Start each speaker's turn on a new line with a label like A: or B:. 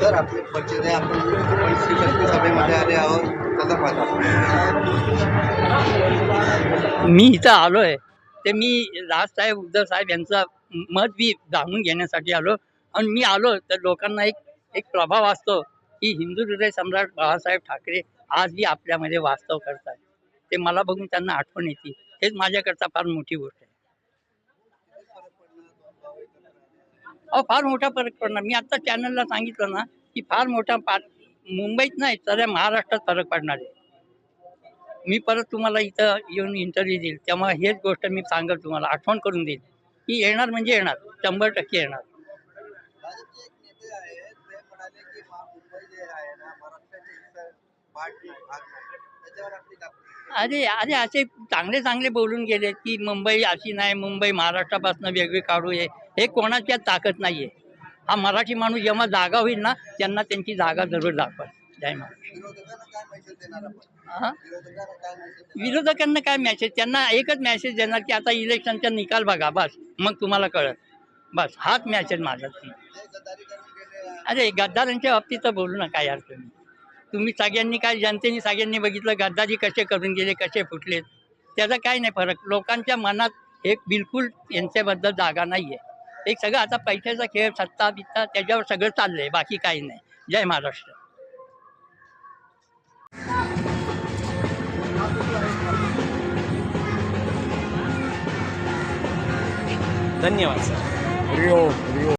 A: Sir आपले परिचय आपण 35 सभेमध्ये आले आहोत, कसा पाहता?
B: मी इथं आलो आहे ते मी राजसाहेब उद्धव साहेब यांचं मत बी जाणून घेण्यासाठी आलो. आणि मी आलो तर लोकांना एक प्रभाव असतो की हिंदू हृदय सम्राट बाळासाहेब ठाकरे आज बी आपल्यामध्ये वास्तव करतात. ते मला बघून त्यांना आठवण येते. हेच माझ्याकरता फार मोठी गोष्ट आहे. फार मोठा फरक पडणार. मी आता चॅनलला सांगितलं ना की फार मोठा मुंबईत नाही तर महाराष्ट्रात फरक पडणार आहे. मी परत तुम्हाला इथं येऊन इंटरव्ह्यू देईल तेव्हा हेच गोष्ट मी सांगेल, तुम्हाला आठवण करून देईल की येणार म्हणजे येणार, 100% येणार.
A: भाजपचे एक नेते आहेत, ते म्हणाले की मुंबई जे आहे ना महाराष्ट्राचे हिस्सा भाग नाही. त्याच्यावर आपली
B: अरे अरे असे चांगले चांगले बोलून गेले की मुंबई अशी नाही, मुंबई महाराष्ट्रापासून वेगळी काढू. हे कोणाच्यात ताकद नाही आहे. हा मराठी माणूस जेव्हा जागा होईल ना त्यांना त्यांची जागा जरूर दाखवा. जय महाराष्ट्र.
A: विरोधकांना काय मेसेज देणार आपण?
B: हा,
A: विरोधकांना काय मेसेज देणार?
B: विरोधकांना काय मेसेज, त्यांना एकच मेसेज देणार की आता इलेक्शनचा निकाल बघा, बस मग तुम्हाला कळत. बस हाच मेसेज माझा.
A: जे गद्दारी करून गेले आहे,
B: अरे गद्दारांच्या बाबतीत तर बोलू नका यार तुम्ही सगळ्यांनी काय, जनतेने सगळ्यांनी बघितलं गद्दारी कसे करून गेले, कसे फुटले. त्याचा काय नाही फरक. लोकांच्या मनात एक बिलकुल यांच्याबद्दल जागा नाही आहे. एक सगळं आता पैशाचा खेळ, सत्ता बित्ता त्याच्यावर सगळं चाललं आहे, बाकी काही नाही. जय महाराष्ट्र.
C: धन्यवाद सर.